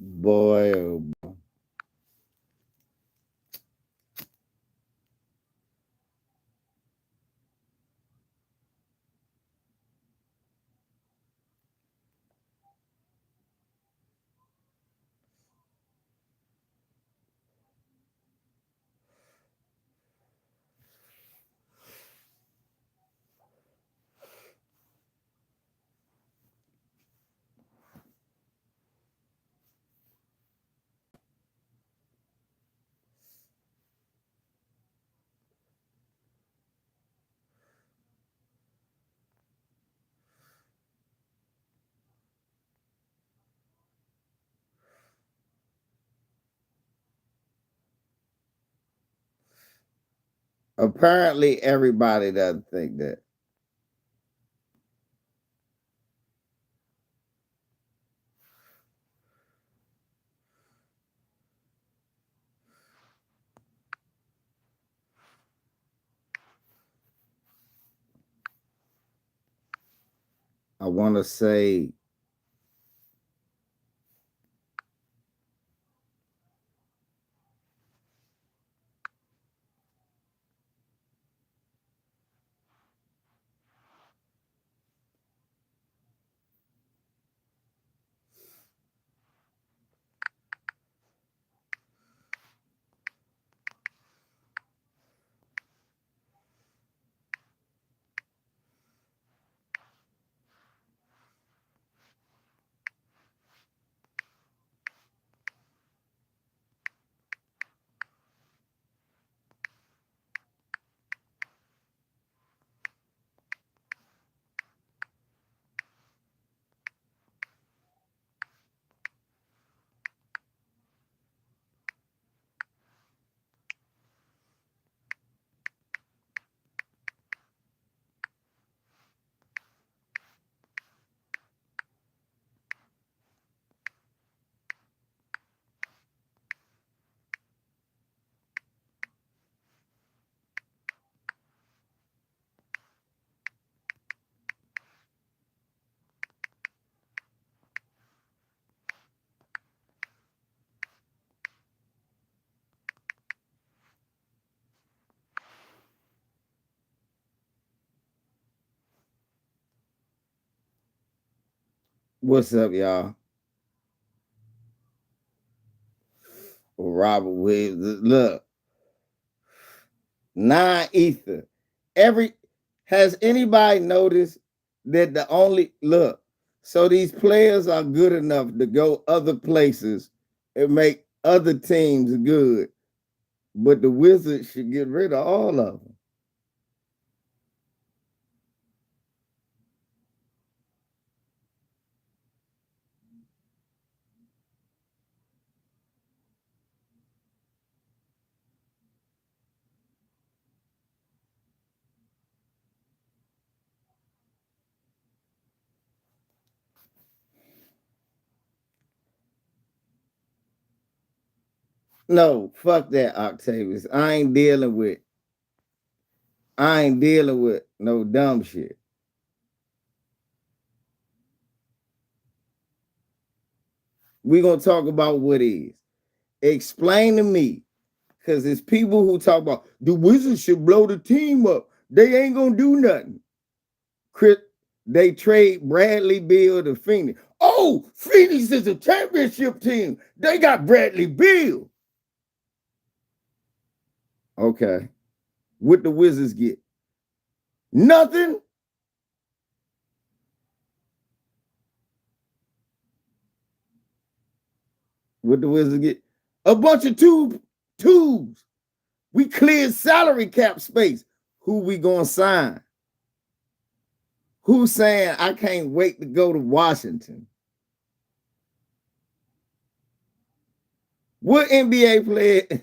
Boy, oh, apparently everybody doesn't think that. I want to say, what's up, y'all? Robert Williams. Look, non-ether. Every has anybody noticed that the only look? So these players are good enough to go other places and make other teams good, but the Wizards should get rid of all of them. No, fuck that, Octavius. I ain't dealing with no dumb shit. We gonna talk about what is. Explain to me, because it's people who talk about the Wizards should blow the team up. They ain't gonna do nothing. Chris, they trade Bradley Beal to Phoenix. Oh, Phoenix is a championship team. They got Bradley Beal. Okay. What the Wizards get? Nothing. What the Wizards get? A bunch of twos. We cleared salary cap space. Who we gonna sign? Who's saying I can't wait to go to Washington? What NBA player?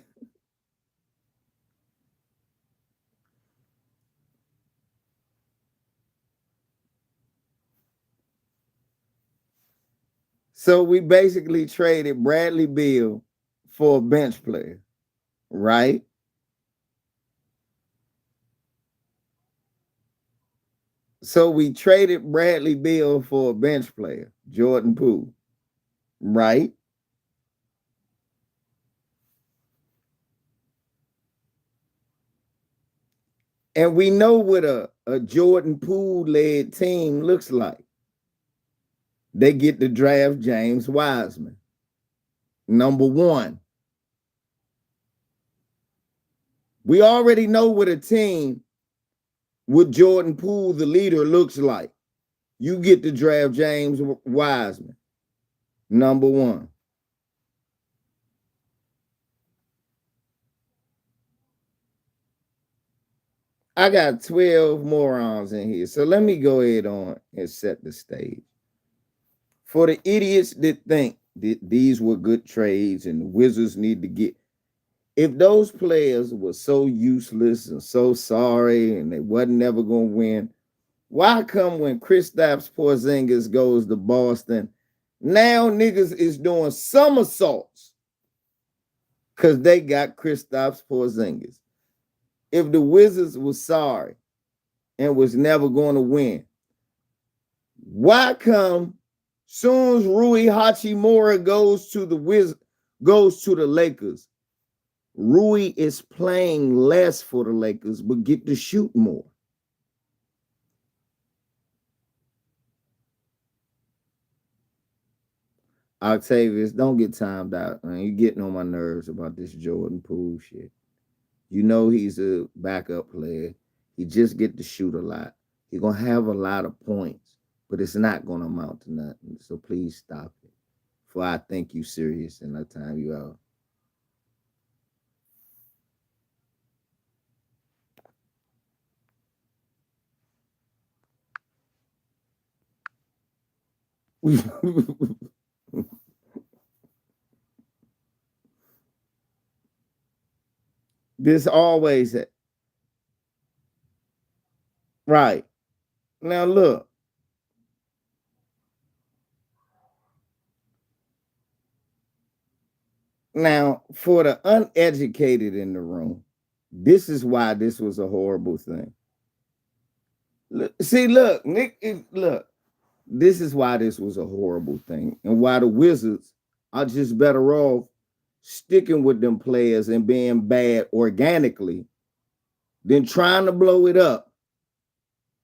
So we basically traded Bradley Beal for a bench player, right? So we traded Bradley Beal for a bench player, Jordan Poole, right? And we know what a Jordan Poole led team looks like. They get to draft James Wiseman. Number one. We already know what a team with Jordan Poole, the leader, looks like. You get to draft James Wiseman. Number one. I got 12 morons in here. So let me go ahead on and set the stage. For the idiots that think that these were good trades and the Wizards need to get, if those players were so useless and so sorry and they wasn't never going to win, why come when Kristaps Porzingis goes to Boston, now niggas is doing somersaults because they got Kristaps Porzingis? If the Wizards was sorry and was never going to win, why come soon as Rui Hachimura goes to the Lakers, Rui is playing less for the Lakers but get to shoot more? Octavius, don't get timed out, man. You're getting on my nerves about this Jordan Poole shit. You know he's a backup player. He just get to shoot a lot. He's gonna have a lot of points, but it's not gonna amount to nothing. So please stop it. For I think you serious and I time you out. This always right. Now look. Now, for the uneducated in the room, this is why this was a horrible thing. Look, Nick, look, this is why this was a horrible thing and why the Wizards are just better off sticking with them players and being bad organically than trying to blow it up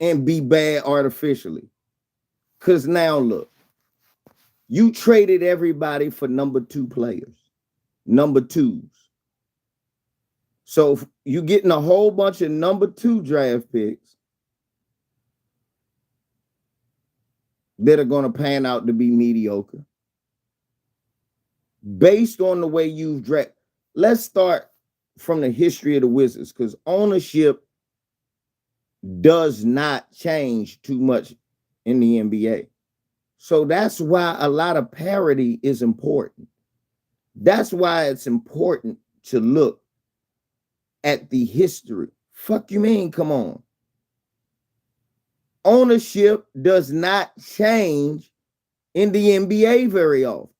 and be bad artificially. Because now, look, you traded everybody for number two players, number twos. So you getting a whole bunch of number two draft picks that are going to pan out to be mediocre based on the way you've drafted. Let's start from the history of the Wizards because ownership does not change too much in the NBA. So that's why a lot of parity is important. That's why it's important to look at the history. Fuck you mean, come on. Ownership does not change in the NBA very often.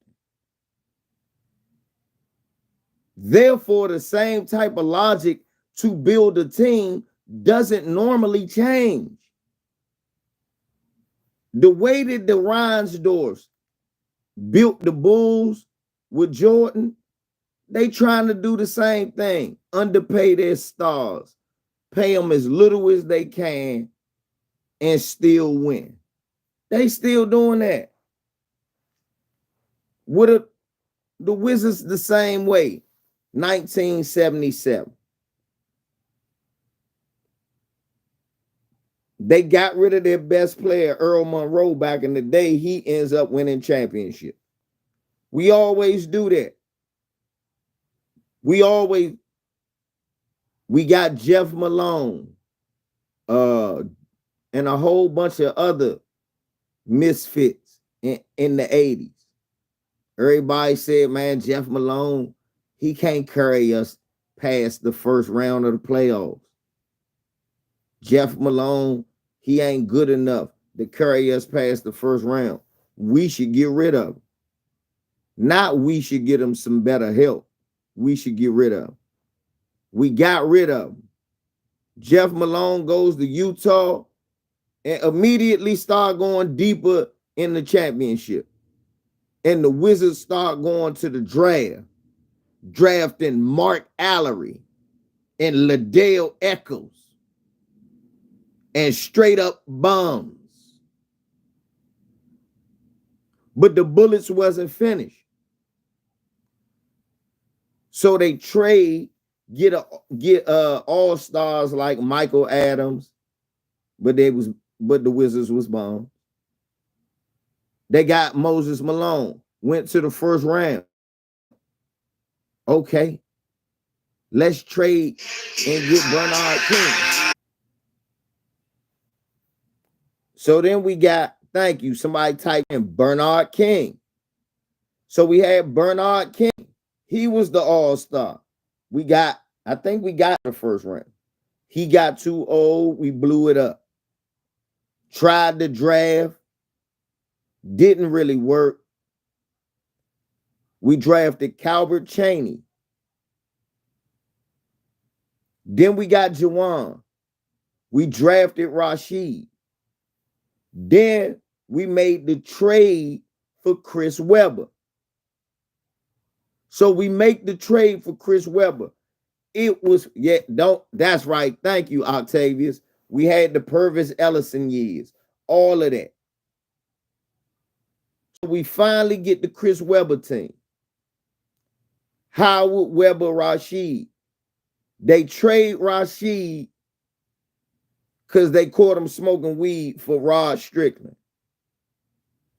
Therefore, the same type of logic to build a team doesn't normally change. The way that the Reinsdorfs built the Bulls with Jordan, they trying to do the same thing. Underpay their stars. Pay them as little as they can and still win. They still doing that. With the Wizards the same way. 1977. They got rid of their best player, Earl Monroe, back in the day. He ends up winning championship. We always do that. We got Jeff Malone and a whole bunch of other misfits in the 80s. Everybody said, man, Jeff Malone, he can't carry us past the first round of the playoffs. Jeff Malone, he ain't good enough to carry us past the first round. We should get rid of him. Not we should get him some better help. We should get rid of him. We got rid of him. Jeff Malone goes to Utah and immediately start going deeper in the championship. And the Wizards start going to the draft, drafting Mark Allery and Liddell Echols and straight up bombs. But the bullets wasn't finished. So they trade, get all-stars like Michael Adams, but the Wizards was bombed. They got Moses Malone, went to the first round. Okay, let's trade and get Bernard King. So then we got, thank you, somebody typed in Bernard King. So we had Bernard King. He was the all-star. I think we got the first round. He got too old. We blew it up. Tried to draft. Didn't really work. We drafted Calbert Chaney. Then we got Jawan. We drafted Rashid. Then we made the trade for Chris Webber. So we make the trade for Chris Webber. It was, that's right. Thank you, Octavius. We had the Purvis Ellison years. All of that. So we finally get the Chris Webber team. Howard, Webber, Rashid. They trade Rashid because they caught him smoking weed for Rod Strickland.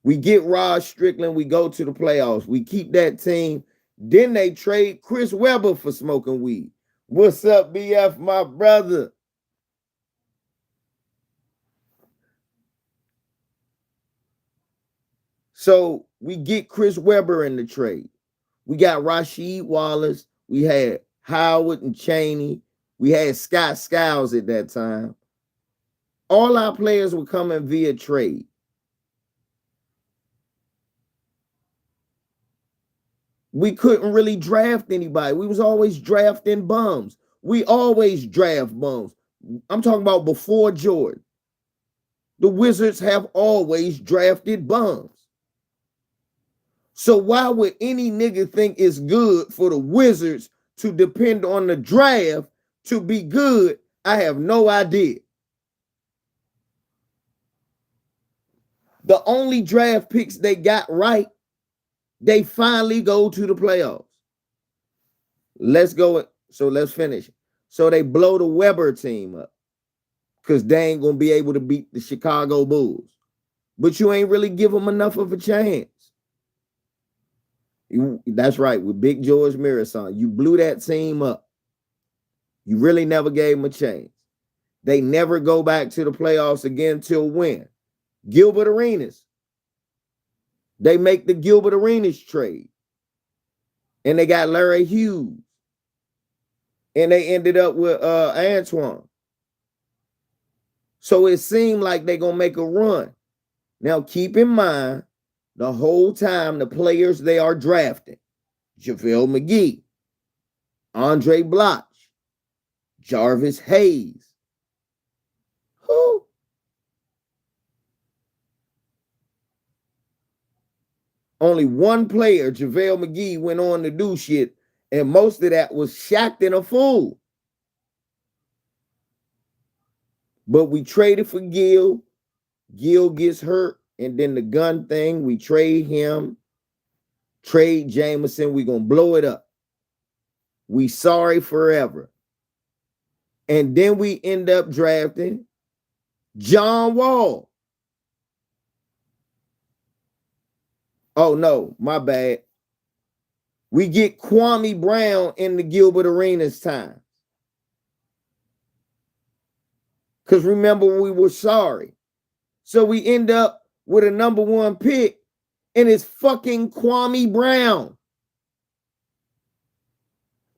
We get Rod Strickland. We go to the playoffs. We keep that team. Then they trade Chris Webber for smoking weed. What's up, BF, my brother? So we get Chris Webber in the trade. We got Rasheed Wallace. We had Howard and Chaney. We had Scott Skiles at that time. All our players were coming via trade. We couldn't really draft anybody. We was always drafting bums. We always draft bums. I'm talking about before Jordan. The Wizards have always drafted bums. So why would any nigga think it's good for the Wizards to depend on the draft to be good? I have no idea. The only draft picks they got right, they finally go to the playoffs. Let's go. So let's finish. So they blow the Webber team up because they ain't going to be able to beat the Chicago Bulls. But you ain't really give them enough of a chance. That's right. With Big George Mirasan, you blew that team up. You really never gave them a chance. They never go back to the playoffs again till when? Gilbert Arenas. They make the Gilbert Arenas trade. And they got Larry Hughes. And they ended up with Antoine. So it seemed like they're going to make a run. Now, keep in mind, the whole time, the players they are drafting, JaVale McGee, Andre Bloch, Jarvis Hayes. Who? Only one player, JaVale McGee, went on to do shit, and most of that was Shaq and a fool. But we traded for Gil. Gil gets hurt. And then the gun thing, we trade him, trade Jameson. We're going to blow it up. We sorry forever. And then we end up drafting John Wall. Oh, no, my bad. We get Kwame Brown in the Gilbert Arenas time. Because remember, we were sorry. So we end up with a number one pick, and it's fucking Kwame Brown.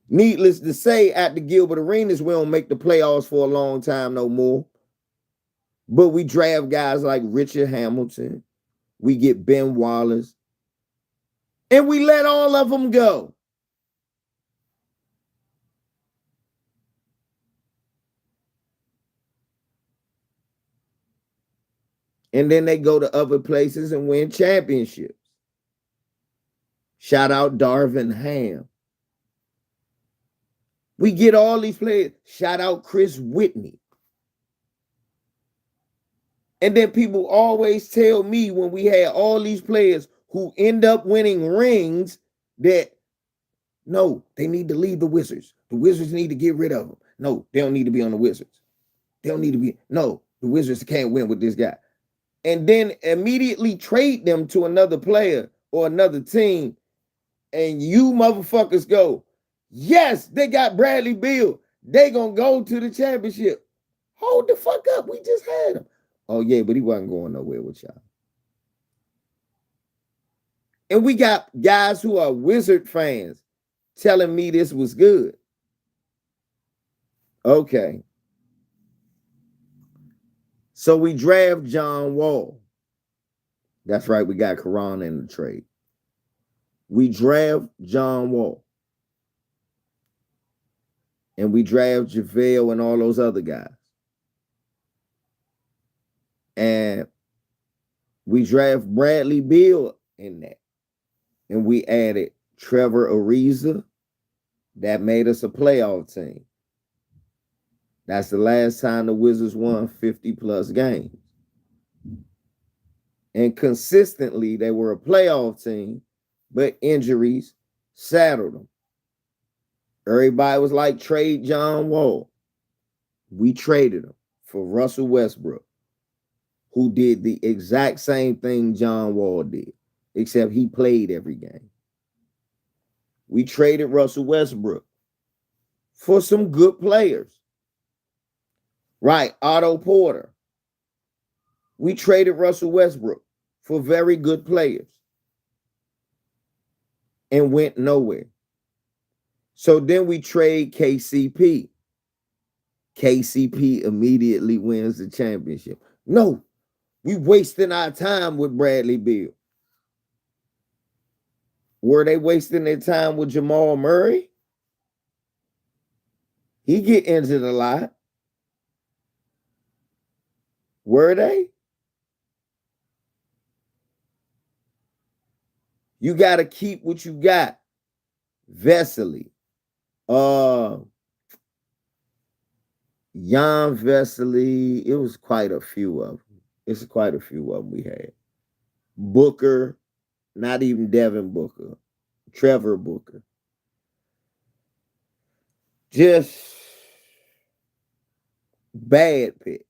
Needless to say, at the Gilbert Arenas, we don't make the playoffs for a long time no more. But we draft guys like Richard Hamilton. We get Ben Wallace. And we let all of them go. And then they go to other places and win championships. Shout out Darvin Ham. We get all these players. Shout out Chris Whitney. And then people always tell me when we had all these players who end up winning rings that no, they need to leave the Wizards. The Wizards need to get rid of them. No, they don't need to be on the Wizards. They don't need to be. No, the Wizards can't win with this guy. And then immediately trade them to another player or another team. And you motherfuckers go, yes, they got Bradley Beal. They gonna go to the championship. Hold the fuck up. We just had him. Oh, yeah, but he wasn't going nowhere with y'all. And we got guys who are Wizard fans telling me this was good. Okay. So we draft John Wall. That's right, we got Karan in the trade. We draft John Wall. And we draft JaVale and all those other guys. And we draft Bradley Beal in that. And we added Trevor Ariza. That made us a playoff team. That's the last time the Wizards won 50 plus games. And consistently, they were a playoff team, but injuries saddled them. Everybody was like, trade John Wall. We traded him for Russell Westbrook, who did the exact same thing John Wall did, except he played every game. We traded Russell Westbrook for some good players. Right, Otto Porter. We traded Russell Westbrook for very good players and went nowhere. So then we trade KCP. KCP immediately wins the championship. No, we wasting our time with Bradley Beal. Were they wasting their time with Jamal Murray? He get injured a lot. Were they? You got to keep what you got. Vesely. Jan Vesely. It was quite a few of them. It's quite a few of them we had. Booker. Not even Devin Booker. Trevor Booker. Just bad picks.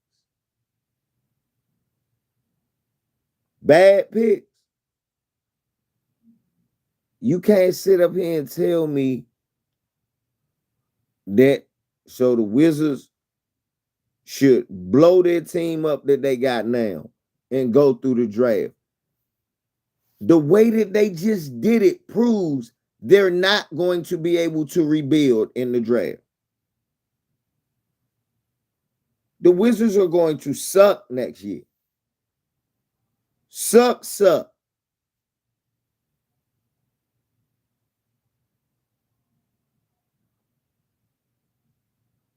Bad picks. You can't sit up here and tell me that so the Wizards should blow their team up that they got now and go through the draft. The way that they just did it proves they're not going to be able to rebuild in the draft. The Wizards are going to suck next year. Suck.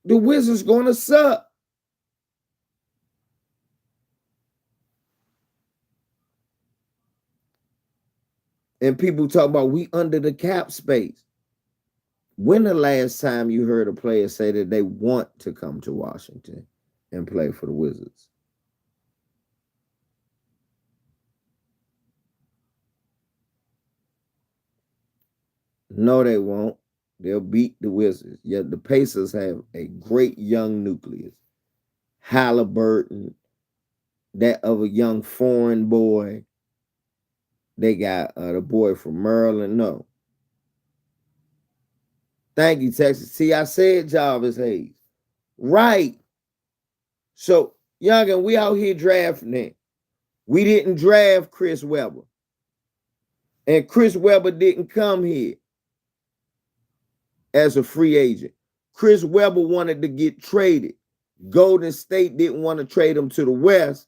The Wizards going to suck. And people talk about we under the cap space. When the last time you heard a player say that they want to come to Washington and play for the Wizards? No, they won't. They'll beat the Wizards. Yet the Pacers have a great young nucleus. Halliburton, that of a young foreign boy. They got the boy from Maryland. No. Thank you, Texas. See, I said Jarvis Hayes. Right. So, youngin, we out here drafting it. We didn't draft Chris Webber. And Chris Webber didn't come here as a free agent. Chris Webber wanted to get traded. Golden State didn't want to trade him to the West.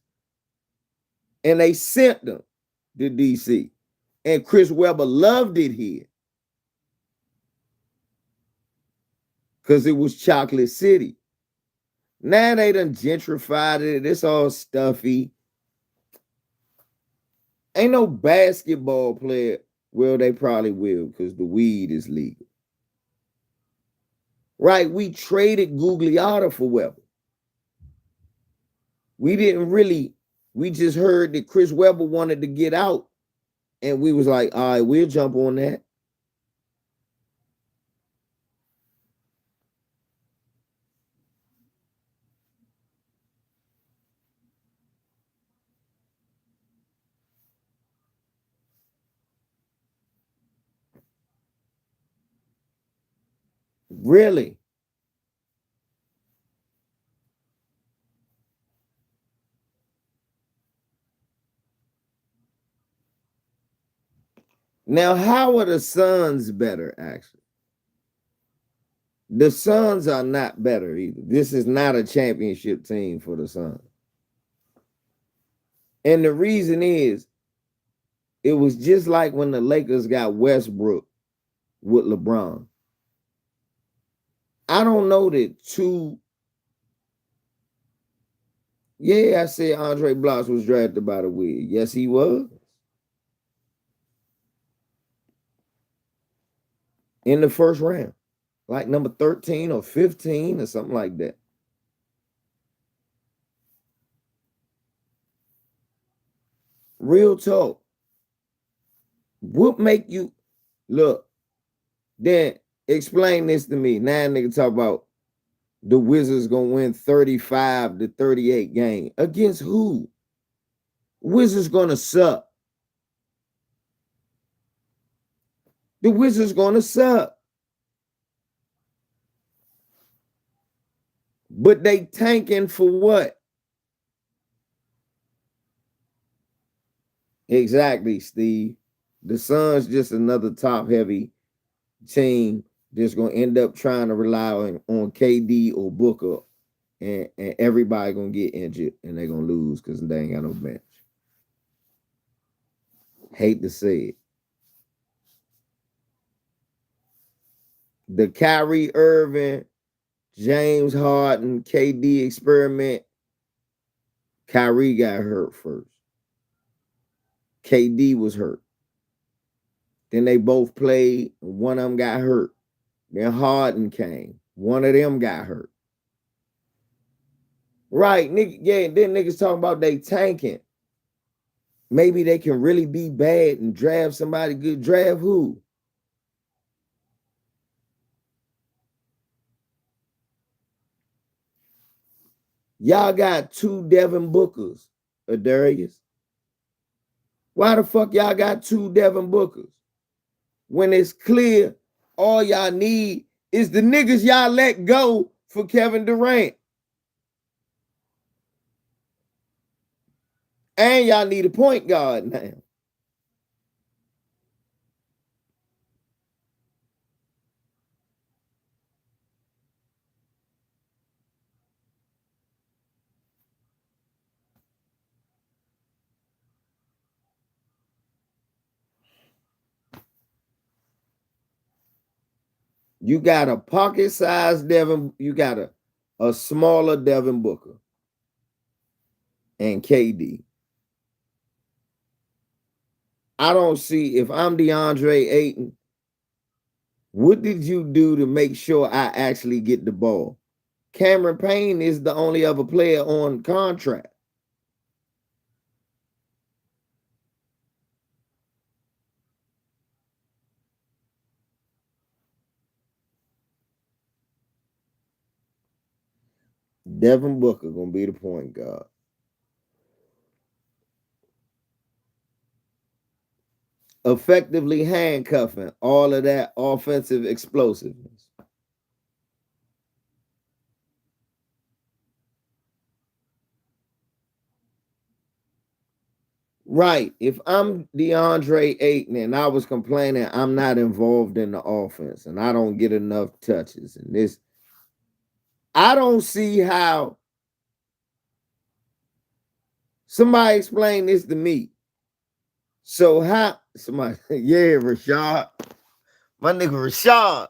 And they sent them to DC. And Chris Webber loved it here. Because it was Chocolate City. Now they done gentrified it. It's all stuffy. Ain't no basketball player. Well, they probably will because the weed is legal. Right? We traded Gugliotta for Webber. We didn't really We just heard that Chris Webber wanted to get out, and we was like, all right, we'll jump on that. Really? Now, how are the Suns better, actually? The Suns are not better either. This is not a championship team for the Suns. And the reason is, it was just like when the Lakers got Westbrook with LeBron. I don't know that two. Yeah, I said Andre Bloss was drafted by the Wiz. Yes, he was. In the first round, like number 13 or 15 or something like that. Real talk. What make you look? Then explain this to me. Now nigga talk about the Wizards gonna win 35 to 38 game. Against who? Wizards gonna suck. The Wizards gonna suck. But they tanking for what? Exactly, Steve. The Suns just another top heavy team that's gonna end up trying to rely on KD or Booker, and everybody gonna get injured and they're gonna lose because they ain't got no bench. Hate to say it. The Kyrie Irving, James Harden, KD experiment, Kyrie got hurt first. KD was hurt. Then they both played, and one of them got hurt. Then Harden came. One of them got hurt. Right, nigga, yeah, then niggas talking about they tanking. Maybe they can really be bad and draft somebody good. Draft who? Y'all got two Devin Bookers, Adarius. Why the fuck y'all got two Devin Bookers? When it's clear all y'all need is the niggas y'all let go for Kevin Durant. And y'all need a point guard now. You got a pocket-sized Devin, you got a smaller Devin Booker and KD. I don't see, if I'm DeAndre Ayton, what did you do to make sure I actually get the ball? Cameron Payne is the only other player on contract. Devin Booker gonna be the point guard. Effectively handcuffing all of that offensive explosiveness. Right. If I'm DeAndre Ayton and I was complaining I'm not involved in the offense and I don't get enough touches and this, I don't see how. Somebody explain this to me. So how somebody, yeah, Rashad. My nigga Rashad.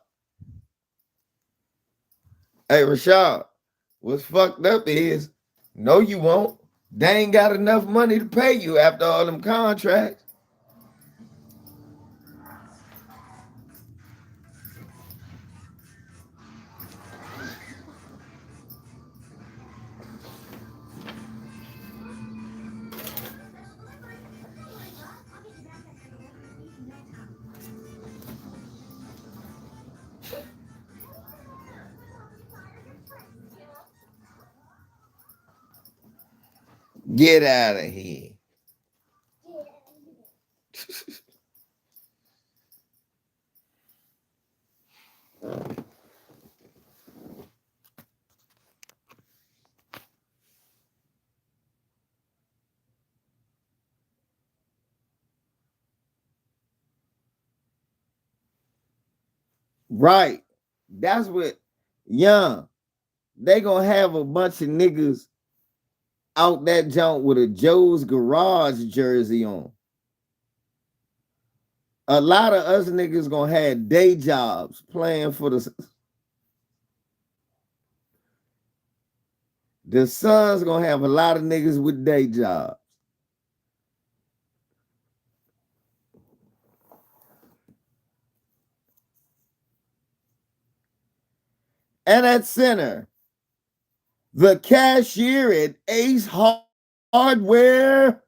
Hey Rashad, what's fucked up is no, you won't. They ain't got enough money to pay you after all them contracts. Get out of here. Right. That's what young. They gonna have a bunch of niggas out that junk with a Joe's Garage jersey on. A lot of us niggas gonna have day jobs playing for the Suns gonna have a lot of niggas with day jobs. And at center, the cashier at Ace Hardware.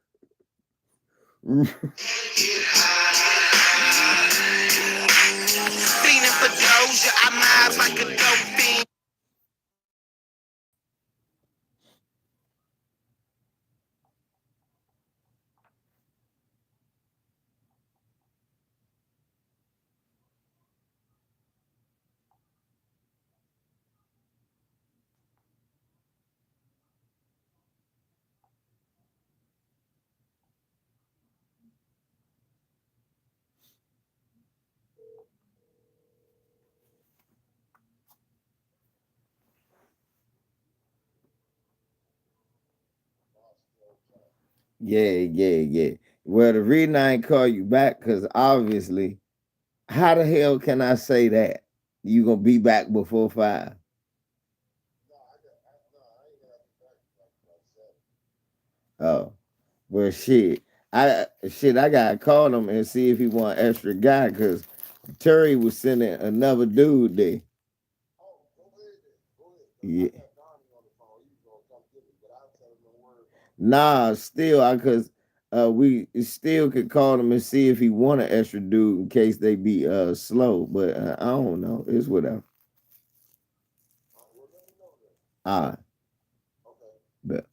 Yeah. Well, the reason I ain't call you back, because obviously, how the hell can I say that? You gonna be back before 5? Oh, well, shit. I gotta call him and see if he want extra guy, because Terry was sending another dude there. Yeah. Nah, still, I cause we still could call him and see if he want an extra dude in case they be slow. But I don't know. It's whatever. Ah, but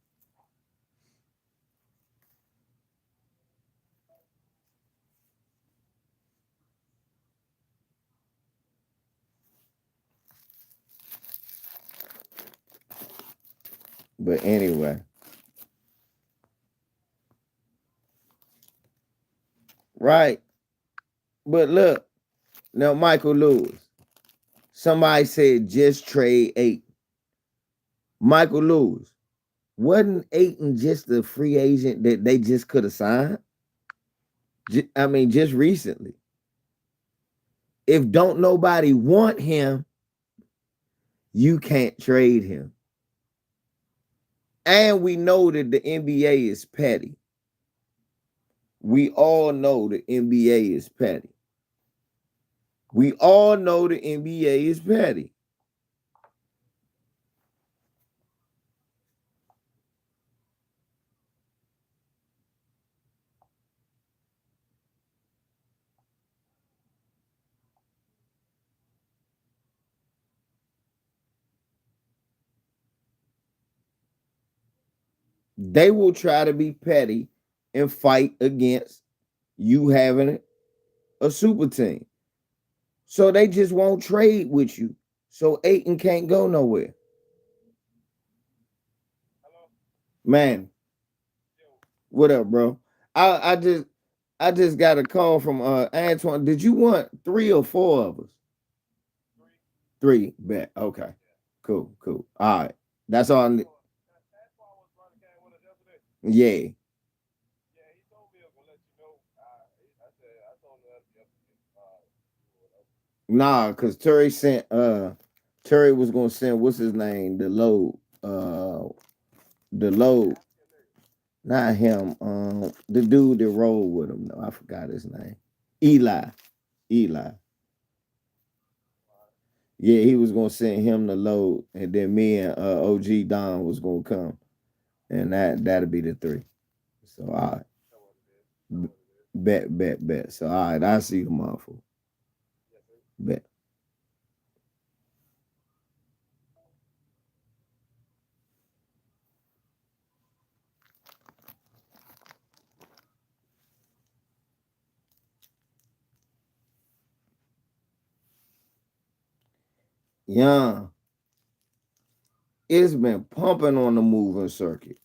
anyway, right. But look, now Michael Lewis. Somebody said just trade 8. Michael Lewis. Wasn't Aiton just a free agent that they just could have signed? I mean, just recently. If don't nobody want him, you can't trade him. And we know that the NBA is petty. We all know the NBA is petty. We all know the NBA is petty. They will try to be petty and fight against you having a super team. So they just won't trade with you. So Aiton can't go nowhere. Man, what up, bro? I just got a call from Antoine. Did you want 3 or 4 of us? 3. Bet. Okay. Cool. All right. That's all I need. Yeah. Nah, cause Terry was gonna send what's his name, the load, not him, the dude that rolled with him though. I forgot his name. Eli. Eli. Yeah, he was gonna send him the load, and then me and OG Don was gonna come, and that'll be the 3. So all right, bet. So all right, I see you tomorrow. Fool. Bet. Yeah, it's been pumping on the moving circuit.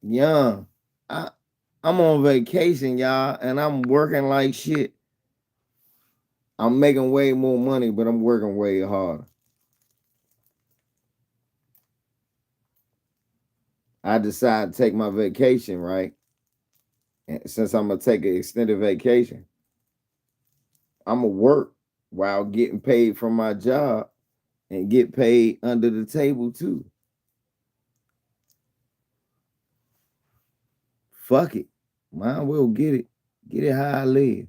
Yeah, I I'm on vacation, y'all, and I'm working like shit. I'm making way more money, but I'm working way harder. I decided to take my vacation, right? And since I'm gonna take an extended vacation, I'm gonna work while getting paid from my job and get paid under the table too. Fuck it. Might well get it. Get it how I live.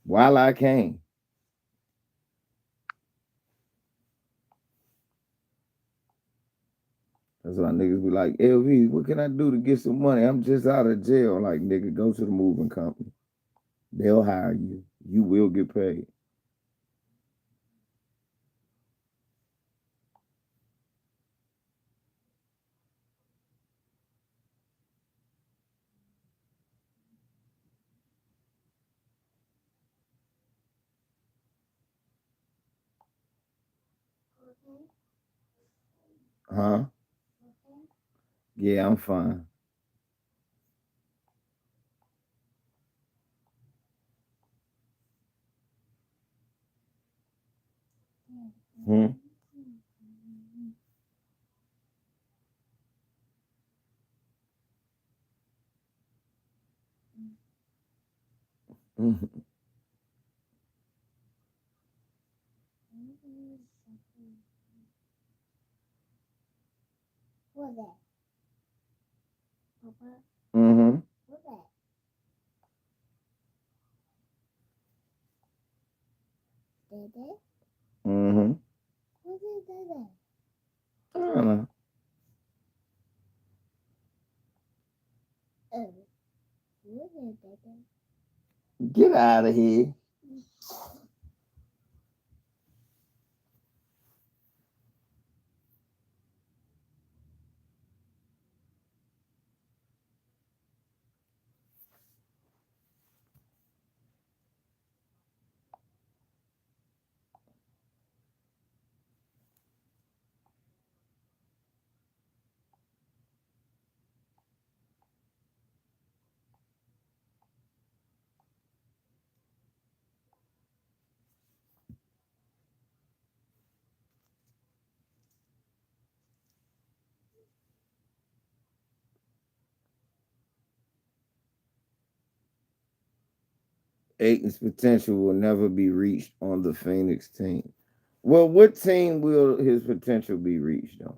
While I can. That's why niggas be like, LV, what can I do to get some money? I'm just out of jail. Like, nigga, go to the moving company. They'll hire you. You will get paid. Huh? Yeah, I'm fine. Hmm? Mhm. Mhm. Mhm. I don't know. Get out of here. Aiton's potential will never be reached on the Phoenix team. Well, what team will his potential be reached on?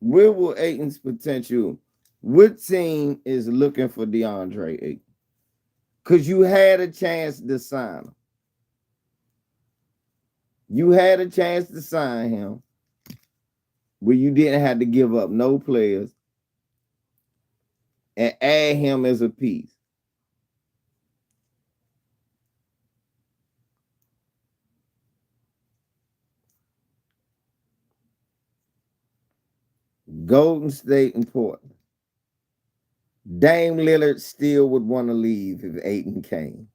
Where will Aiton's potential? What team is looking for DeAndre Ayton? Because you had a chance to sign him. You had a chance to sign him where you didn't have to give up no players and add him as a piece. Golden State and Portland. Dame Lillard still would want to leave if Aiton came.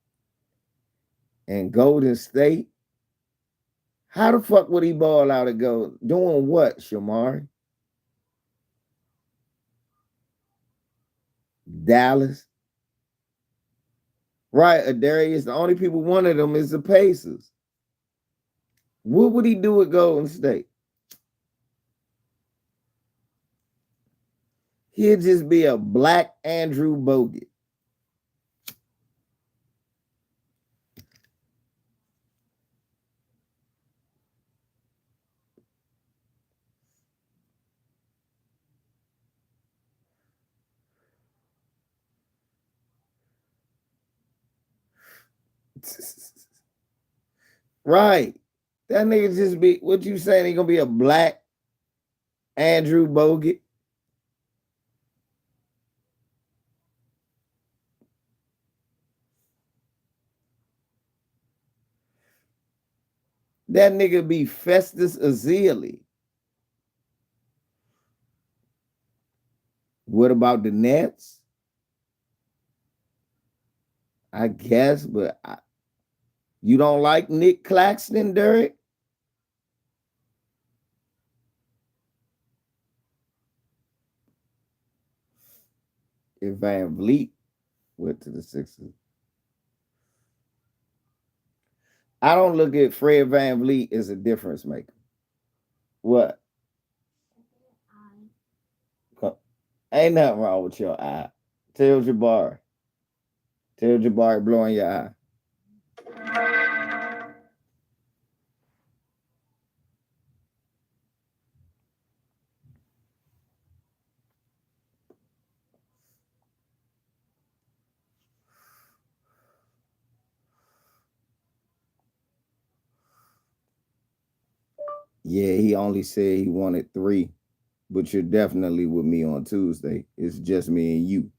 And Golden State, how the fuck would he ball out and go? Doing what, Shamari? Dallas. Right, Darius. The only people one of them is the Pacers. What would he do at Golden State? He'd just be a black Andrew Bogut. Right. That nigga just be what you saying? He gonna be a black Andrew Bogut? That nigga be Festus Ezeli. What about the Nets? I guess, but you don't like Nick Claxton, Derek? If Van Vliet went to the Sixers. I don't look at Fred Van Vliet as a difference maker. What? Ain't nothing wrong with your eye. Tell Jabari. Tell Jabari blowing your eye. Yeah, he only said he wanted 3, but you're definitely with me on Tuesday. It's just me and you.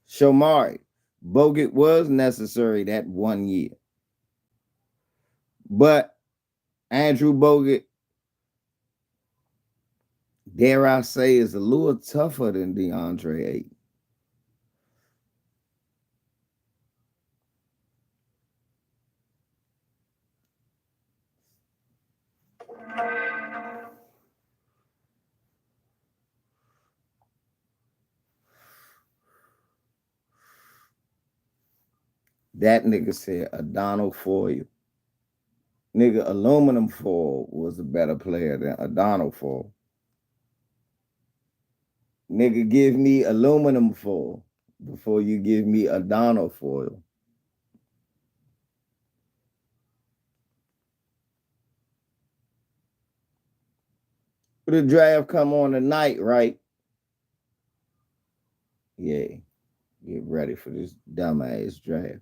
Shomari, Bogut was necessary that 1 year. But Andrew Bogut, dare I say, is a little tougher than DeAndre Ayton. That nigga said Adonal Foyle. Nigga, aluminum foil was a better player than Adonal foil. Nigga, give me aluminum foil before you give me Adonal foil. The draft come on tonight, right? Yeah. Get ready for this dumbass draft.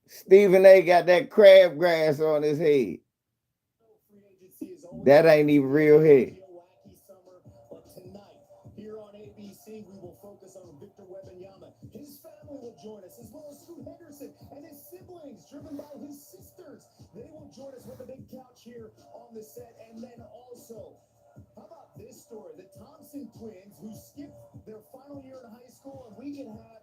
Stephen A got that crabgrass on his head. That ain't even real hair. Here on ABC, we will focus on Victor Wembanyama. His family will join us, as well as Scoot Henderson and his siblings, driven by his sisters. They will join us with a big couch here on the set. And then also, how about this story? The Thompson twins, who skipped their final year in high school, and we can have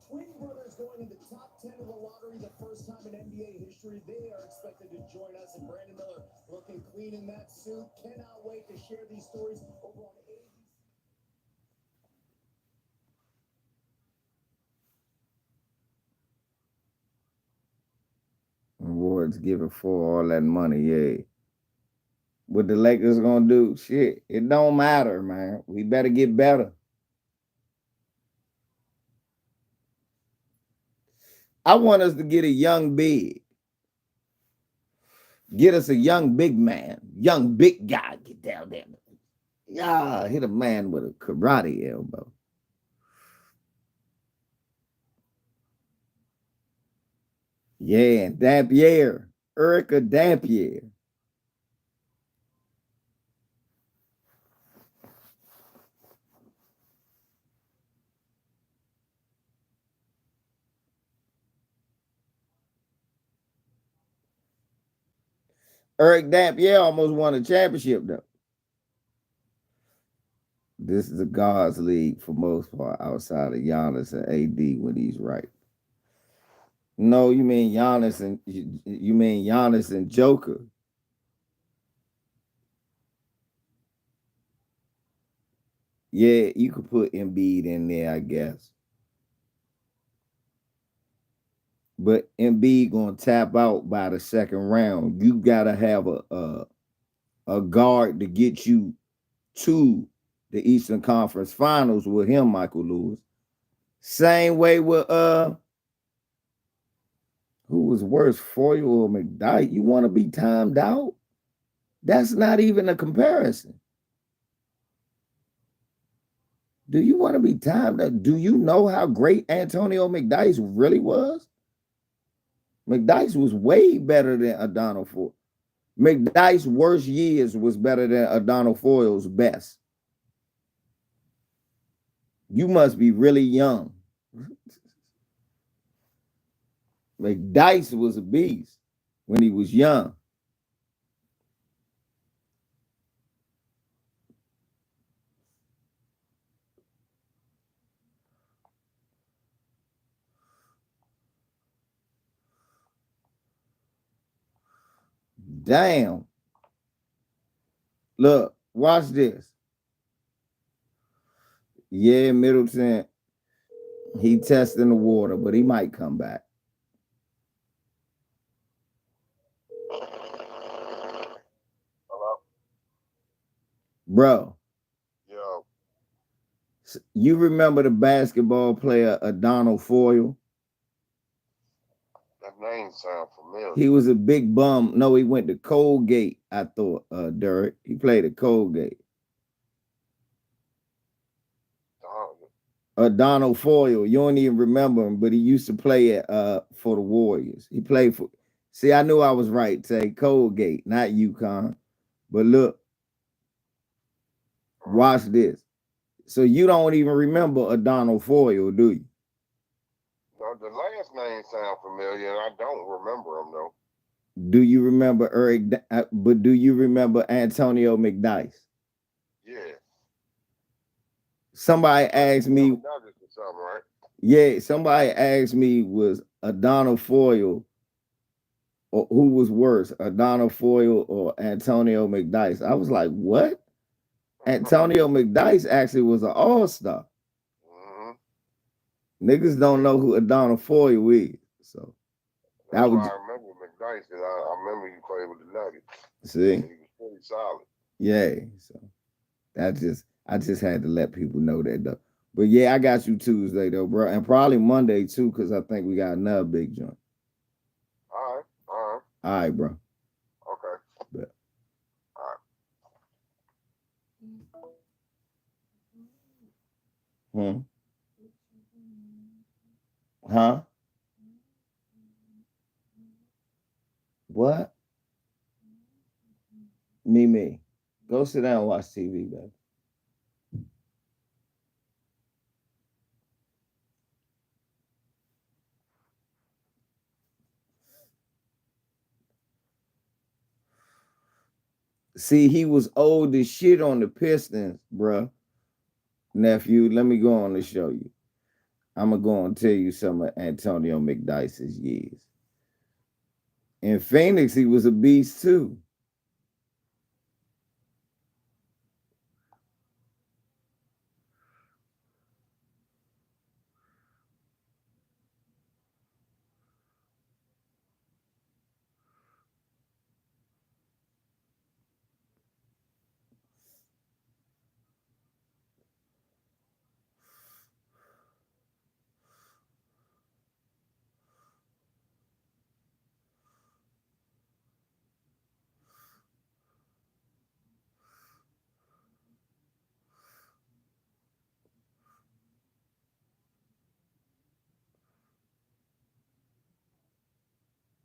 twin brothers going in the top 10 of the lottery the first time in NBA history. They are expected to join us, and Brandon Miller looking clean in that suit. Cannot wait to share these stories over on ABC. Awards given for all that money, yeah. What the Lakers gonna do? Shit, it don't matter, man. We better get better. I want us to get a young big. Get us a young big man, young big guy. Get down there. Yeah, hit a man with a karate elbow. Yeah, Dampier. Erica Dampier. Eric Dampier almost won a championship, though. This is a God's league for most part outside of Giannis and AD when he's right. No, you mean Giannis and you mean Giannis and Joker. Yeah, you could put Embiid in there, I guess. But Embiid gonna tap out by the second round. You gotta have a guard to get you to the Eastern Conference Finals with him, Michael Lewis. Same way with Who was worse, Foyle or McDyke? You want to be timed out? That's not even a comparison. Do you want to be timed out? Do you know how great Antonio McDyke really was? McDyke was way better than Adonal Foyle. McDyke's worst years was better than Adonal Foyle's best. You must be really young. McDyke was a beast when he was young. Damn. Look, watch this. Yeah, Middleton, he testing the water, but he might come back. Hello? Bro, Yo, you remember the basketball player Adonal Foyle? that name sound He familiar. was a big bum. No, he went to Colgate, I thought, Derek. He played at Colgate. Dog, Donald Foyle. You don't even remember him, but he used to play at for the Warriors. He played for. See, I knew I was right. Say Colgate, not UConn. But look, watch this. So you don't even remember Donald Foyle, do you? no, the last name sound familiar, and I don't remember him though. Do you remember Eric? But do you remember Antonio McDyke? Yeah, he Somebody played asked for Denver me. Nuggets or something, right? Yeah, somebody asked me was Donald Foyle or who was worse, Donald Foyle or Antonio McDyke? I was like, what? Antonio McDyke actually was an all-star. Mm-hmm. Niggas don't Yeah, know who Adonal Foyle is. So that that's why was I remember McDyke. 'Cause I remember he played with the Nuggets, see, and he was pretty solid. yeah. So I just had to let people know that though. But yeah, I got you Tuesday though, bro, and probably Monday too, because I think we got another big joint. All right, All right, bro. okay, But, all right. hmm? Huh? What? Me. Go sit down and watch TV, baby. See, he was old as shit on the Pistons, bruh. Nephew, let me go on to show you. I'm gonna go and tell you some of Antonio McDyce's years. In Phoenix, he was a beast too.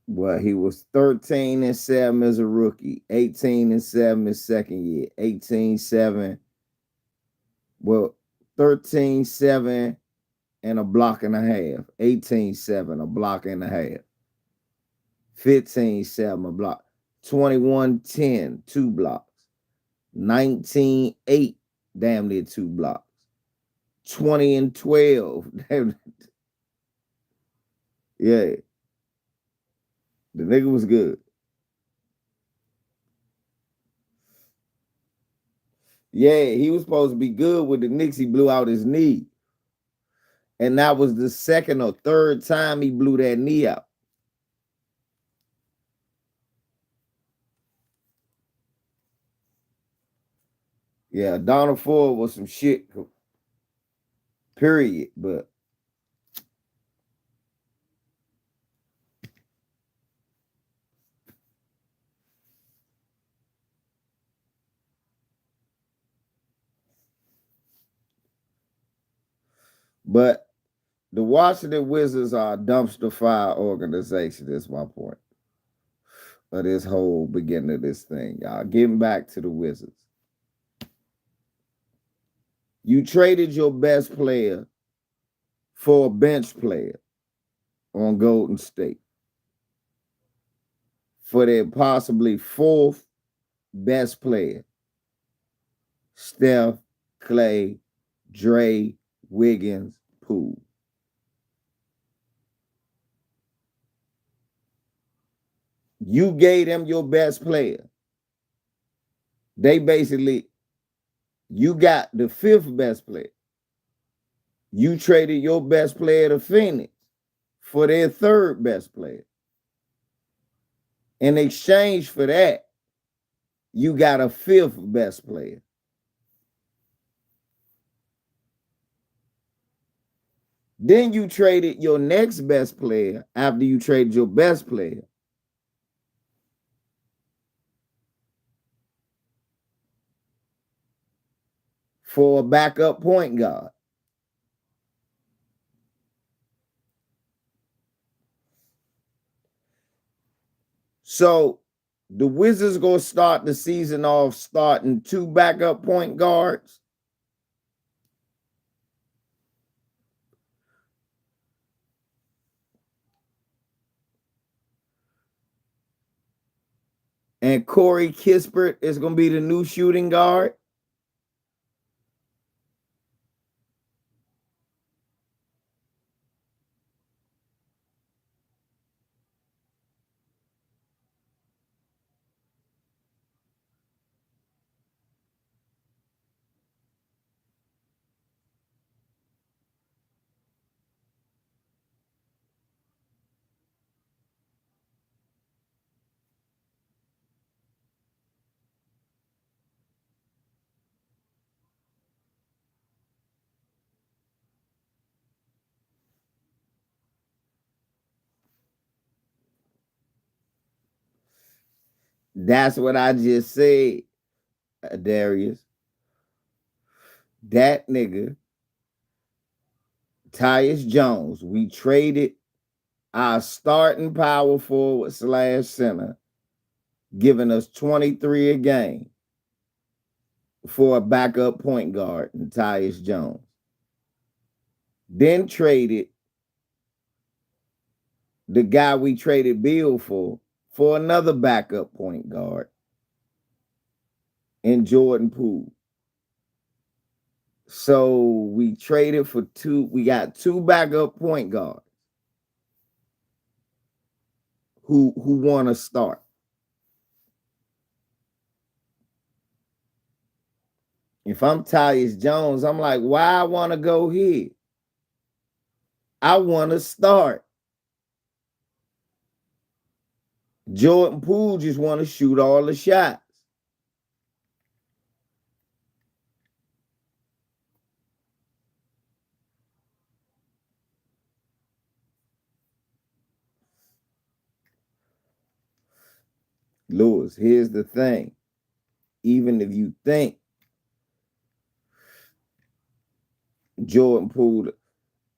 Well, he was 13-7 as a rookie, 18-7 his second year, 18-7. Well, 13-7 and a block and a half, 18-7, a block and a half, 15-7, a block, 21-10, two blocks, 19-8, damn near two blocks, 20-12. Yeah, the nigga was good. Yeah, he was supposed to be good with the Knicks. He blew out his knee. And that was the second or third time he blew that knee out. Yeah, Donald Ford was some shit, period. But But the Washington Wizards are a dumpster fire organization, is my point of this whole beginning of this thing, y'all. Getting back to the Wizards. You traded your best player for a bench player on Golden State for their possibly fourth best player. Steph, Clay, Dre, Wiggins, Poole. You gave them your best player. They basically, you got the fifth best player. You traded your best player to Phoenix for their third best player. In exchange for that, you got a fifth best player. Then you traded your next best player after you traded your best player for a backup point guard. So the Wizards gonna start the season off starting two backup point guards. And Corey Kispert is gonna be the new shooting guard. That's what I just said, Darius. That nigga, Tyus Jones, we traded our starting power forward slash center, giving us 23 a game for a backup point guard in Tyus Jones. Then traded the guy we traded Bill for another backup point guard in Jordan Poole. So we traded for we got two backup point guards who want to start. If I'm Tyus Jones, I'm like, why I want to go here? I want to start. Jordan Poole just want to shoot all the shots. Lewis, here's the thing. Even if you think Jordan Poole,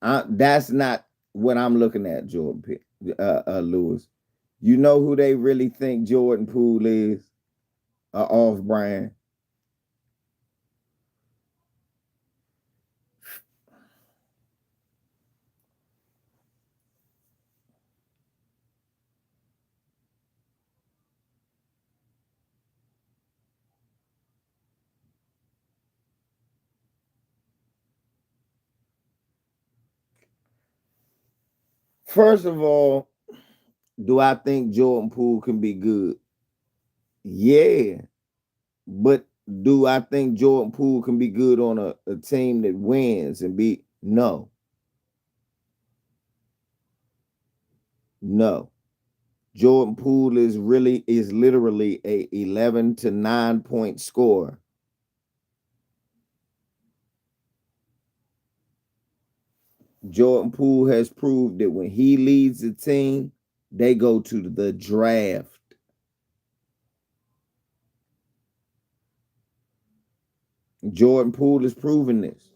that's not what I'm looking at, Jordan Lewis. You know who they really think Jordan Poole is? Off brand. First of all, do I think Jordan Poole can be good? Yeah. But do I think Jordan Poole can be good on a team that wins and be no. No. Jordan Poole is literally a 11 to 9 point scorer. Jordan Poole has proved that when he leads the team, they go to the draft. Jordan Poole is proving this.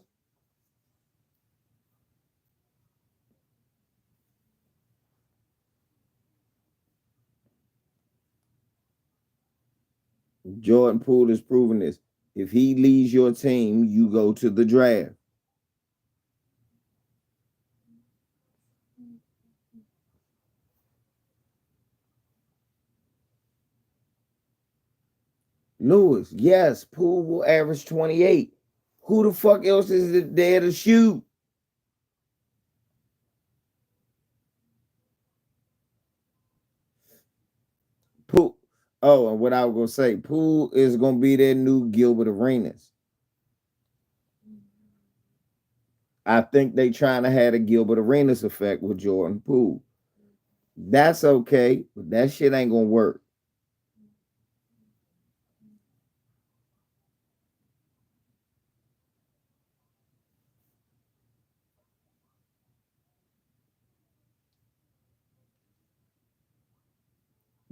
Jordan Poole is proving this. If he leads your team, you go to the draft. Lewis, yes, Poole will average 28. Who the fuck else is there to shoot? Poole. Oh, and what I was gonna say, Poole is gonna be their new Gilbert Arenas. I think they trying to have a Gilbert Arenas effect with Jordan Poole. That's okay, but that shit ain't gonna work.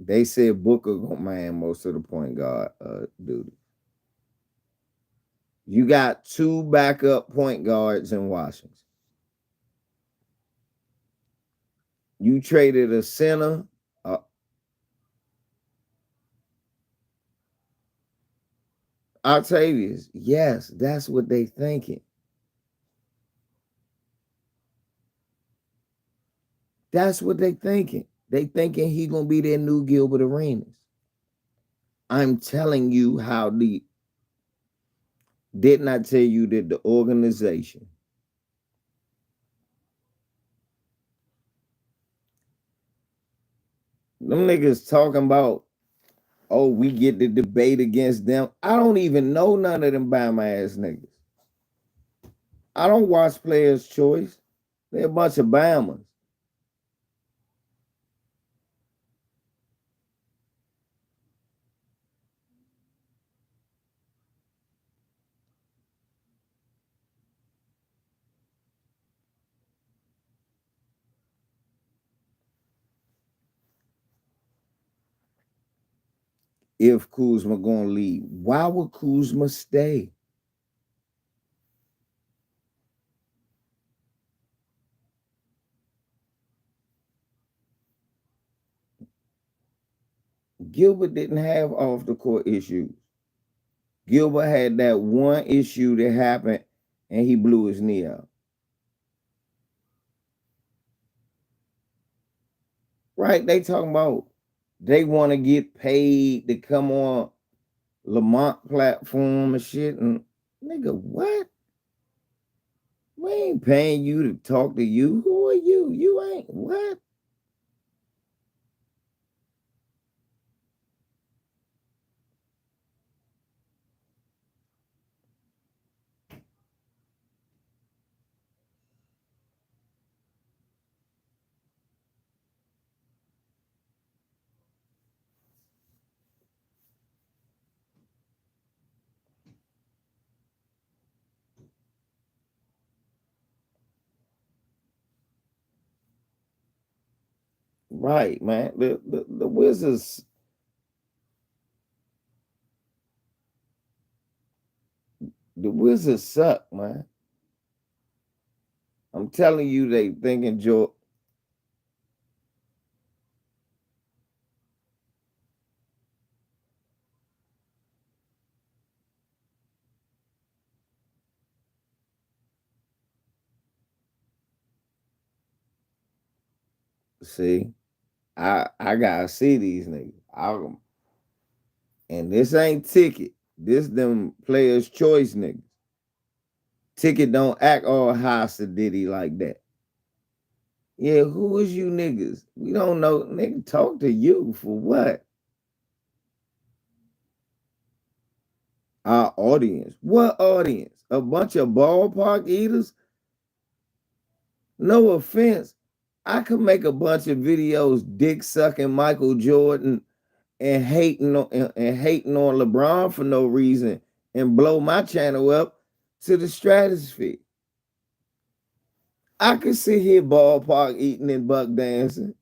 They said Booker gonna man most of the point guard duty. You got two backup point guards in Washington. You traded a center. Uh, Octavius, yes, that's what they thinking. That's what they thinking. They thinking he gonna be their new Gilbert Arenas. I'm telling you how the didn't I tell you that the organization, them niggas talking about, oh, we get the debate against them. I don't even know none of them Bama ass niggas. I don't watch Players Choice. They're a bunch of Bamas. If Kuzma gonna leave, why would Kuzma stay? Gilbert didn't have off the court issues. Gilbert had that one issue that happened and he blew his knee out. Right? They talking about they want to get paid to come on Lamont platform and shit. And nigga, what? We ain't paying you to talk to you. Who are you? You ain't what? Right, man. The Wizards suck, man. I'm telling you, they thinking Joe. See, I gotta see these niggas. And this ain't ticket. This them players' choice niggas. Ticket don't act all hostility like that. Yeah, who is you niggas? We don't know. Nigga, talk to you for what? Our audience. What audience? A bunch of ballpark eaters? No offense. I could make a bunch of videos dick sucking Michael Jordan and hating on LeBron for no reason and blow my channel up to the stratosphere. I could sit here ballpark eating and buck dancing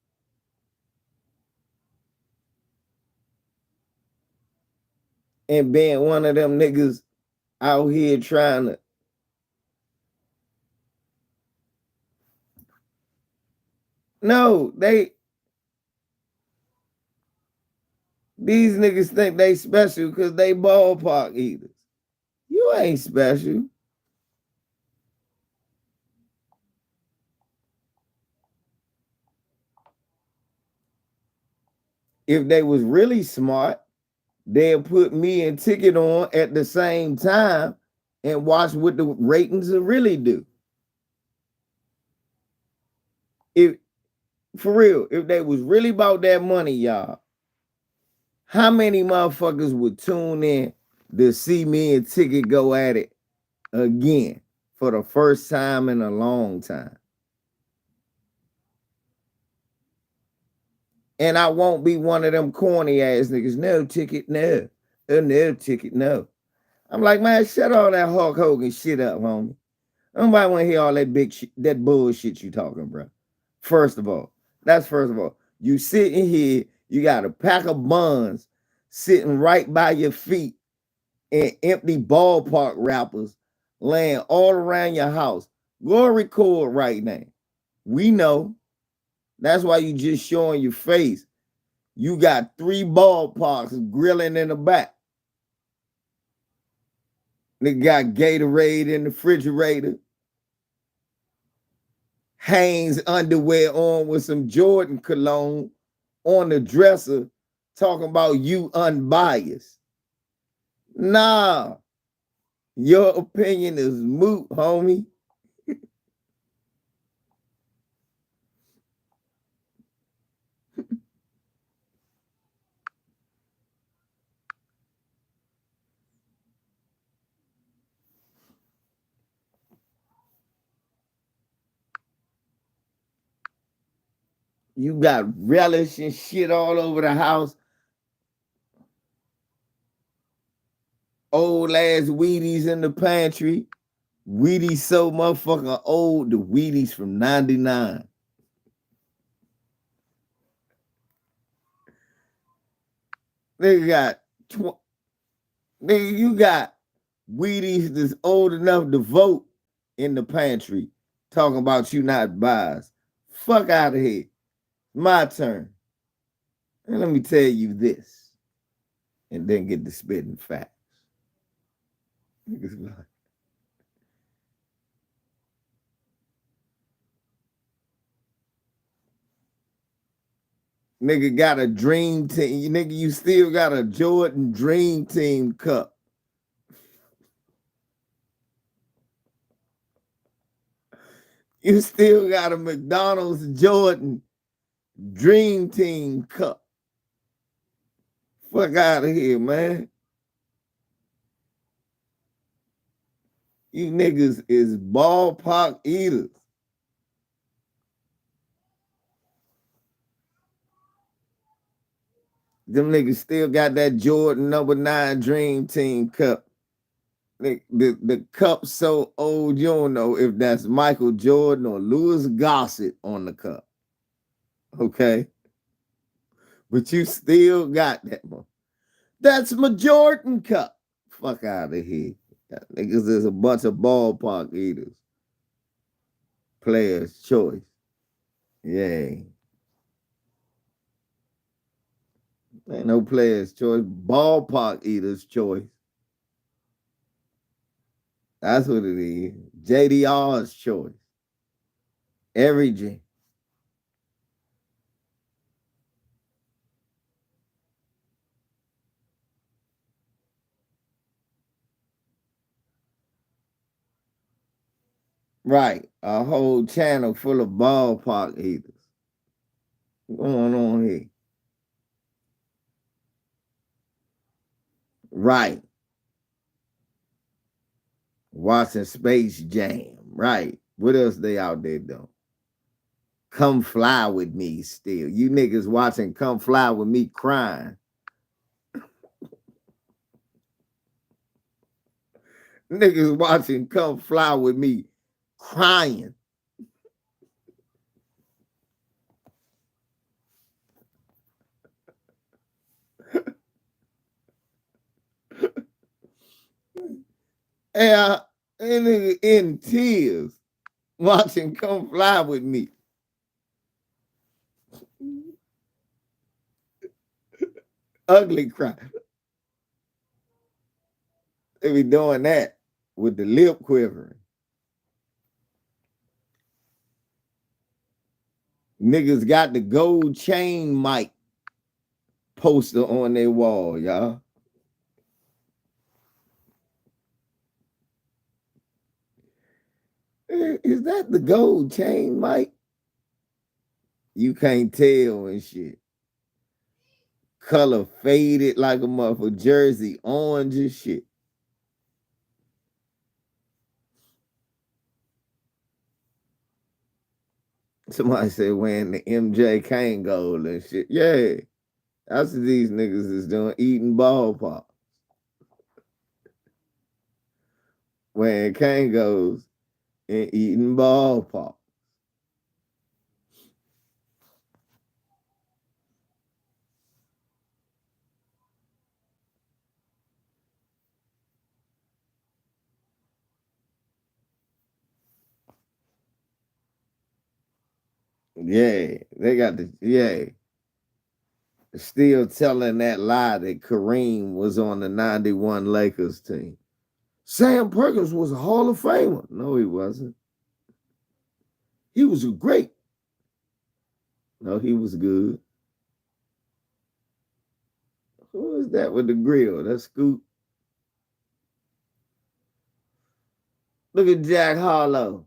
and being one of them niggas out here trying to. No, These niggas think they special because they ballpark eaters. You ain't special. If they was really smart, they'll put me and Ticket on at the same time and watch what the ratings will really do. If for real, if they was really about that money, y'all, how many motherfuckers would tune in to see me and Ticket go at it again for the first time in a long time? And I won't be one of them corny ass niggas. No, Ticket, no. No, Ticket, no. I'm like, man, shut all that Hulk Hogan shit up, homie. Nobody want to hear all that big shit, that bullshit you talking, bro. First of all, that's first of all. You sitting here, you got a pack of buns sitting right by your feet and empty ballpark wrappers laying all around your house. Go record right now. We know. That's why you just showing your face. You got 3 ballparks grilling in the back. They got Gatorade in the refrigerator. Hanes underwear on with some Jordan cologne on the dresser, talking about you unbiased. Nah, your opinion is moot, homie. You got relish and shit all over the house. Old ass Wheaties in the pantry. Wheaties so motherfucking old. The Wheaties from 99. Nigga got nigga, you got Wheaties that's old enough to vote in the pantry. Talking about you not biased. Fuck out of here. My turn. And let me tell you this. And then get to spitting facts. Nigga got a dream team. Nigga, you still got a Jordan Dream Team cup. You still got a McDonald's Jordan Dream Team cup. Fuck out of here, man. You niggas is ballpark eaters. Them niggas still got that Jordan #9 Dream Team cup. The cup so old you don't know if that's Michael Jordan or Louis Gossett on the cup. Okay? But you still got that one. That's my Jordan cup. Fuck out of here. Niggas is a bunch of ballpark eaters. Player's choice. Yay. Ain't no player's choice. Ballpark eater's choice. That's what it is. JDR's choice. Every G. Right. A whole channel full of ballpark eaters. What's going on here? Right. Watching Space Jam. Right. What else they out there doing? Come Fly With Me still. You niggas watching Come Fly With Me crying. Niggas watching Come Fly With Me crying. And nigga in tears watching Come Fly With Me. Ugly cry. They be doing that with the lip quivering. Niggas got the gold chain mic poster on their wall, y'all. Is that the gold chain mic? You can't tell and shit. Color faded like a motherfucker. Jersey orange and shit. Somebody said wearing the MJ Kane gold and shit. Yeah. That's what these niggas is doing, eating ball pop. Wearing Kangos and eating ball pop. Yeah, they got the still telling that lie that Kareem was on the 91 Lakers team. Sam Perkins was a Hall of Famer. No, he wasn't. He was great. No, he was good. Who is that with the grill? That's Scoop. Look at Jack Harlow.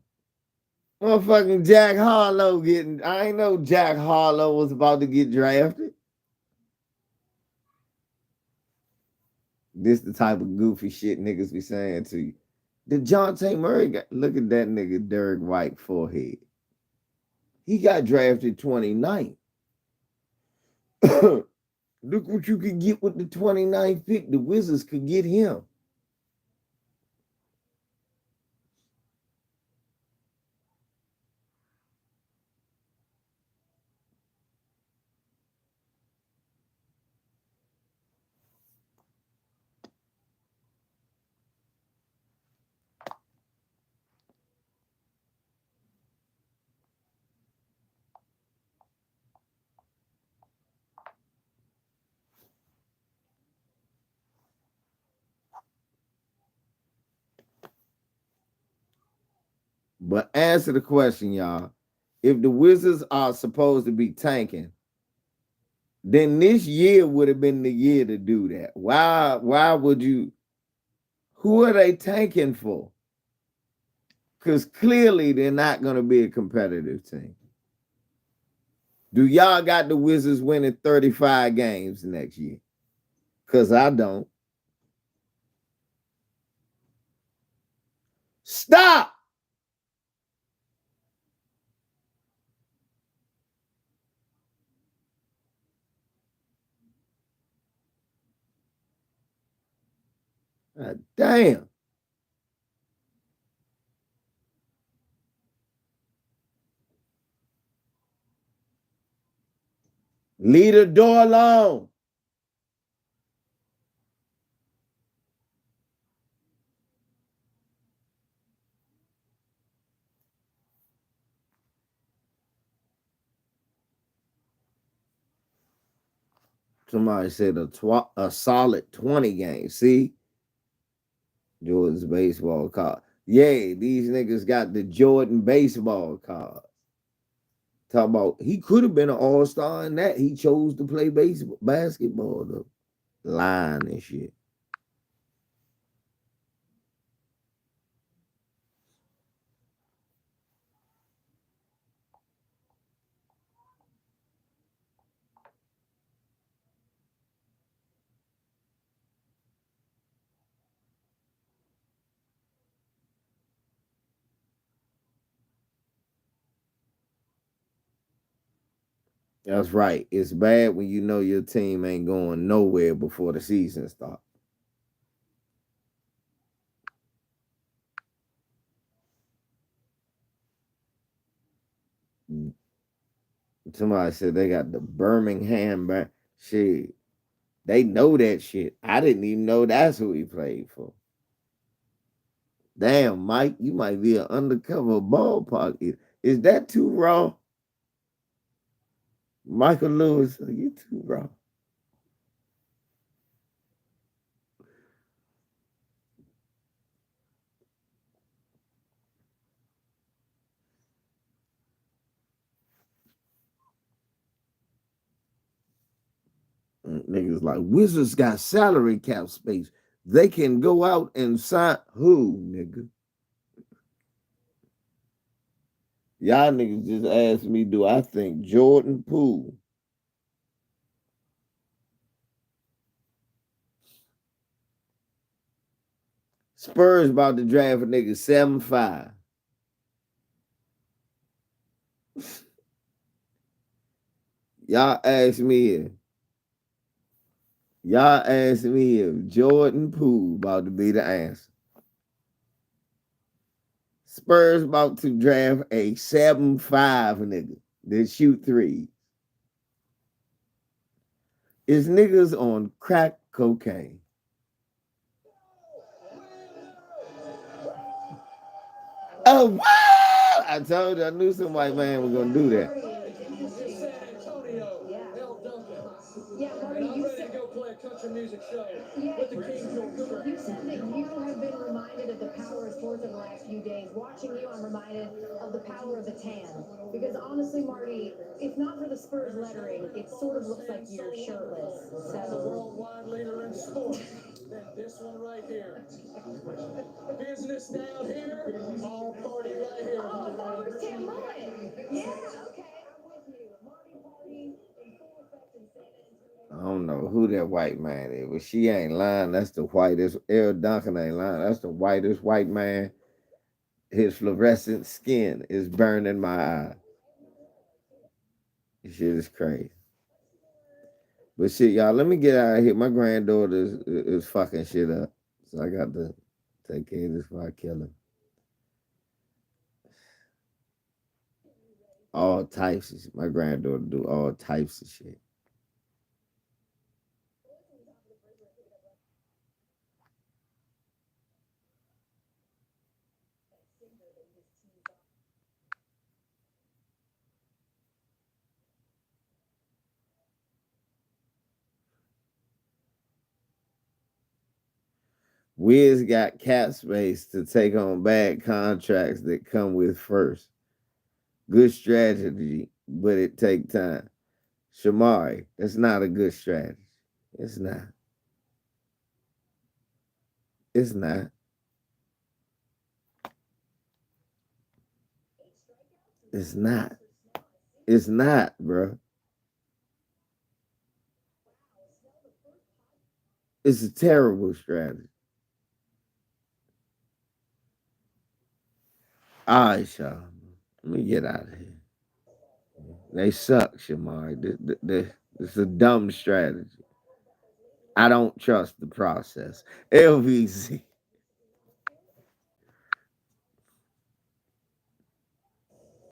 Motherfucking Jack Harlow getting. I ain't know Jack Harlow was about to get drafted. This the type of goofy shit niggas be saying to you. DeJounte Murray got, look at that nigga Derek White forehead. He got drafted 29th. Look what you could get with the 29th pick. The Wizards could get him. But answer the question, y'all. If the Wizards are supposed to be tanking, then this year would have been the year to do that. Why would you? Who are they tanking for? Because clearly they're not going to be a competitive team. Do y'all got the Wizards winning 35 games next year? Because I don't. Stop. God damn. Leave the door alone. Somebody said a solid 20 games. See? Jordan's baseball card. Yeah, these niggas got the Jordan baseball card. Talk about he could have been an all-star in that. He chose to play basketball though. Line and shit. That's right. It's bad when you know your team ain't going nowhere before the season starts. Somebody said they got the Birmingham shit. They know that shit. I didn't even know that's who he played for. Damn, Mike, you might be an undercover ballpark. Is that too raw? Michael Lewis, are you too raw? Niggas like Wizards got salary cap space. They can go out and sign who, nigga? Y'all niggas just asked me, do I think Jordan Poole Spurs about to draft a nigga 7'5"? Y'all asked me if Jordan Poole about to be the answer. Spurs about to draft a 7'5" nigga that shoot three. Is niggas on crack cocaine. Oh, wow! I told you I knew some white man was gonna do that. Yeah, Marty, you said go play a country music show with the King George. You said that you have been reminded of the power of sports over the last few days. Watching you, I'm reminded of the power of the tan. Because honestly, Marty, if not for the Spurs lettering, it sort of looks like you're shirtless. So the worldwide leader in sports. Then this one right here. Business down here, all party right here. Oh, Farmer's tan mullet. Yeah, okay, I'm with you. Marty party in full effect in San Antonio. I don't know who that white man is, but she ain't lying. That's the whitest. Errol Duncan ain't lying. That's the whitest white man. His fluorescent skin is burning my eye. This shit is crazy. But shit, y'all, let me get out of here. My granddaughter is fucking shit up. So I got to take care of this before I kill her. All types of shit. My granddaughter do all types of shit. Wiz got cap space to take on bad contracts that come with first. Good strategy, but it take time. Shamari, that's not a good strategy. It's not. It's not. It's not. It's not, bro. It's a terrible strategy. All right, y'all. Let me get out of here. They suck, Shamari. This is a dumb strategy. I don't trust the process. LVZ.